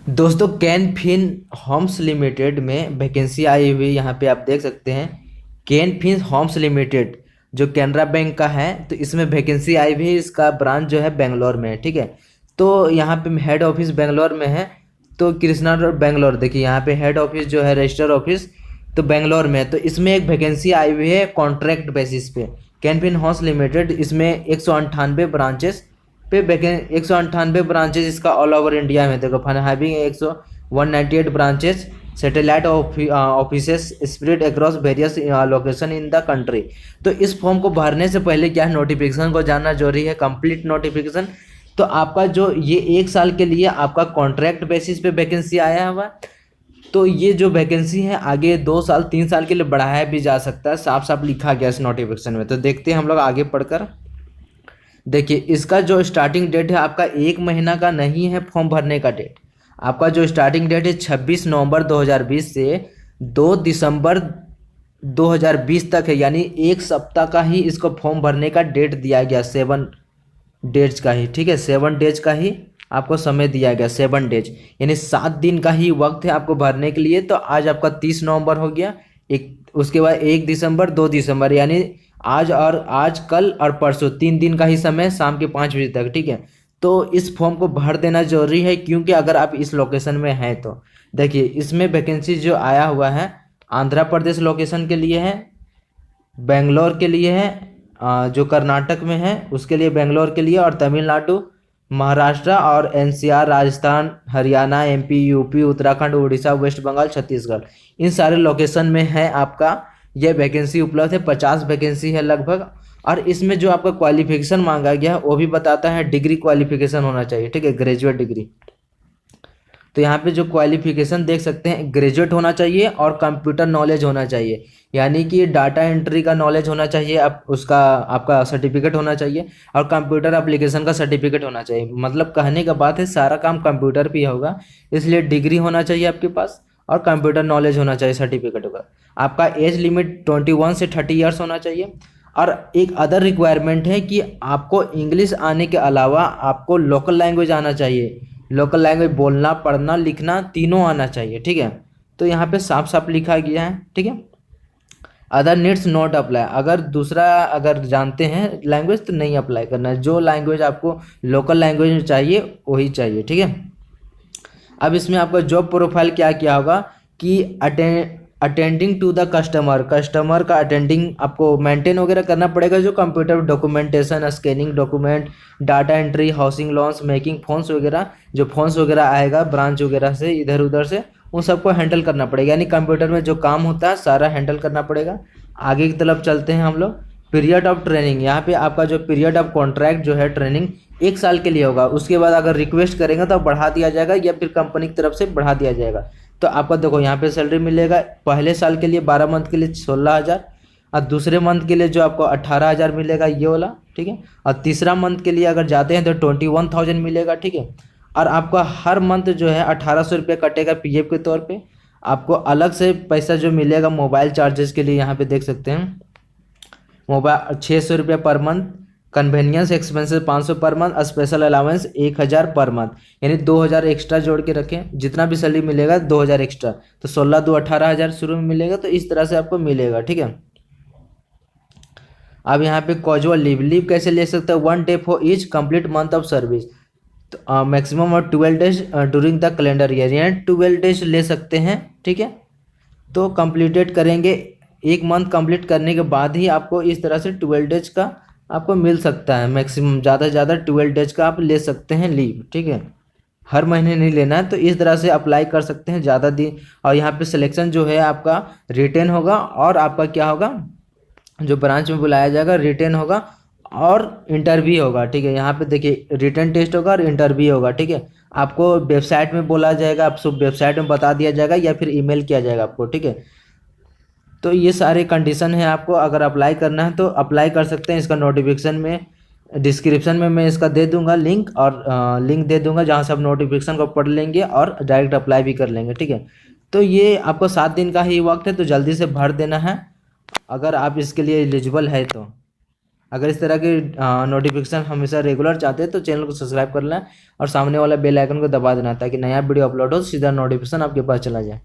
दोस्तों can Fin Homes limited में vacancy आई हुई यहाँ पे आप देख सकते हैं। कैन फिन होम्स लिमिटेड जो कैनरा बैंक का है, तो इसमें वैकेंसी आई हुई है। इसका ब्रांच जो है बेंगलोर में है, ठीक है। तो यहाँ पे हेड ऑफिस बेंगलोर में है। तो कृष्णा रोड बेंगलोर, देखिए यहाँ पे हेड ऑफिस जो है रजिस्टर ऑफिस तो बेंगलोर में है। तो इसमें एक वैकेंसी आई हुई है कॉन्ट्रैक्ट बेसिस पे। कैन फिन होम्स लिमिटेड, इसमें 198 ब्रांचेस पे वैकें 198 ब्रांचेस इसका ऑल ओवर इंडिया में। देखो Fin having 198 branches, satellite offices spread across various location in the country. तो इस फॉर्म को भरने से पहले क्या है, नोटिफिकेशन को जानना जरूरी है, कंप्लीट नोटिफिकेशन। तो आपका जो ये 1 साल के लिए आपका कॉन्ट्रैक्ट बेसिस पे वैकेंसी आया हुआ, तो ये जो वैकेंसी है आगे 2 साल 3 साल के लिए बढ़ाया भी जा सकता है, साफ साफ लिखा गया इस नोटिफिकेशन में। तो देखते हैं हम लोग आगे पढ़कर। देखिए इसका जो स्टार्टिंग डेट है आपका 1 महीना का नहीं है फॉर्म भरने का डेट। आपका जो स्टार्टिंग डेट है 26 नवंबर 2020 से 2 दिसंबर 2020 तक है, यानी 1 सप्ताह का ही इसको फॉर्म भरने का डेट दिया गया, 7 डेज का ही, ठीक है। 7 डेज का ही आपको समय दिया गया, 7 डेज यानी 7 दिन का ही वक्त है आपको भरने के लिए। तो आज आपका 30 नवंबर हो गया, उसके बाद 1 दिसंबर 2 दिसंबर, यानी आज कल और परसों 3 दिन का ही समय, शाम के 5 बजे तक, ठीक है। तो इस फॉर्म को भर देना जरूरी है, क्योंकि अगर आप इस लोकेशन में हैं तो देखिए इसमें वैकेंसी जो आया हुआ है आंध्र प्रदेश लोकेशन के लिए है, बेंगलोर के लिए है, जो कर्नाटक में है उसके लिए बेंगलोर के लिए, और तमिलनाडु, महाराष्ट्र और NCR, Rajasthan, Haryana, MP, UP, Uttarakhand, Orissa, West Bengal, Chhattisgarh, इन सारे लोकेशन में है आपका यह वैकेंसी उपलब्ध है। 50 वैकेंसी है लगभग। और इसमें जो आपका क्वालिफिकेशन मांगा गया है वो भी बताता है, डिग्री क्वालिफिकेशन होना चाहिए, ठीक है, ग्रेजुएट डिग्री। तो यहाँ पे जो क्वालिफिकेशन देख सकते हैं, ग्रेजुएट होना चाहिए और कंप्यूटर नॉलेज होना चाहिए, यानी कि डाटा एंट्री का नॉलेज होना चाहिए, आप उसका आपका सर्टिफिकेट होना चाहिए, और कंप्यूटर एप्लीकेशन का सर्टिफिकेट होना चाहिए। मतलब कहने का बात है सारा काम कंप्यूटर पे ही होगा, इसलिए डिग्री होना चाहिए आपके पास और कंप्यूटर नॉलेज होना चाहिए, सर्टिफिकेट होगा। आपका एज लिमिट 21 से 30 ईयर्स होना चाहिए। और एक अदर रिक्वायरमेंट है कि आपको इंग्लिश आने के अलावा आपको लोकल लैंग्वेज आना चाहिए। लोकल लैंग्वेज बोलना, पढ़ना, लिखना तीनों आना चाहिए, ठीक है। तो यहाँ पे साफ साफ लिखा गया है, ठीक है। अदर नीड्स नॉट अप्लाई, अगर दूसरा अगर जानते हैं लैंग्वेज तो नहीं अप्लाई करना है। जो लैंग्वेज आपको लोकल लैंग्वेज में चाहिए वही चाहिए, ठीक है। अब इसमें आपका जॉब प्रोफाइल क्या किया होगा कि attending to the customer, customer का अटेंडिंग आपको मेंटेन वगैरह करना पड़ेगा, जो computer documentation, scanning document, data entry, housing loans, making phones वगैरह, जो फोन्स वगैरह आएगा ब्रांच वगैरह से इधर उधर से, उन सबको हैंडल करना पड़ेगा, यानी कंप्यूटर में जो काम होता है सारा हैंडल करना पड़ेगा। आगे की तरफ चलते हैं हम लोग। पीरियड ऑफ ट्रेनिंग, यहाँ पे आपका जो पीरियड ऑफ कॉन्ट्रैक्ट जो है ट्रेनिंग 1 साल के लिए होगा। उसके बाद अगर रिक्वेस्ट करेंगे तो बढ़ा दिया जाएगा, या फिर कंपनी की तरफ से बढ़ा दिया जाएगा। तो आपका देखो यहाँ पे सैलरी मिलेगा पहले साल के लिए 12 मंथ के लिए 16,000, और दूसरे मंथ के लिए जो आपको 18,000 मिलेगा ये वाला, ठीक है। और तीसरा मंथ के लिए अगर जाते हैं तो 21,000 मिलेगा, ठीक है। और आपका हर मंथ जो है 1,800 रुपये कटेगा पीएफ के तौर पे। आपको अलग से पैसा जो मिलेगा मोबाइल चार्जेस के लिए, यहाँ पे देख सकते हैं, मोबाइल 600 रुपये per month, convenience expenses 500 per month, special allowance 1,000 per month, यानी 2,000 एक्स्ट्रा जोड़ के रखें। जितना भी सैलरी मिलेगा 2,000 एक्स्ट्रा, तो 16 2 18,000 शुरू में मिलेगा। तो इस तरह से आपको मिलेगा, ठीक है। अब यहाँ पे कॉजुअल लीव, लीव कैसे ले सकते हैं, 1 day for each complete month of service, तो मैक्सिमम और 12 days during the calendar year, यानी 12 डेज ले सकते हैं, ठीक है। तो कंप्लीटेड करेंगे, 1 मंथ कंप्लीट करने के बाद ही आपको इस तरह से 12 डेज का आपको मिल सकता है। मैक्सिमम ज़्यादा से ज़्यादा 12 डेज का आप ले सकते हैं लीव, ठीक है। हर महीने नहीं लेना है, तो इस तरह से अप्लाई कर सकते हैं ज़्यादा दिन। और यहाँ पे सिलेक्शन जो है आपका रिटेन होगा, और आपका क्या होगा, जो ब्रांच में बुलाया जाएगा रिटेन होगा और इंटरव्यू होगा, ठीक है। यहाँ पे देखिए रिटन टेस्ट होगा और इंटरव्यू होगा, ठीक है। आपको वेबसाइट में बोला जाएगा, आप सब वेबसाइट में बता दिया जाएगा, या फिर ईमेल किया जाएगा आपको, ठीक है। तो ये सारे कंडीशन है, आपको अगर अप्लाई करना है तो अप्लाई कर सकते हैं। इसका नोटिफिकेशन में डिस्क्रिप्शन में मैं इसका दे दूंगा लिंक, और लिंक दे दूंगा जहाँ से आप नोटिफिकेशन को पढ़ लेंगे और डायरेक्ट अप्लाई भी कर लेंगे, ठीक है। तो ये आपको 7 दिन का ही वक्त है, तो जल्दी से भर देना है अगर आप इसके लिए एलिजिबल है तो। अगर इस तरह की नोटिफिकेशन हमेशा रेगुलर चाहते हैं तो चैनल को सब्सक्राइब कर लें और सामने वाला बेल आइकन को दबा देना ताकि नया वीडियो अपलोड हो सीधा नोटिफिकेशन आपके पास चला जाए।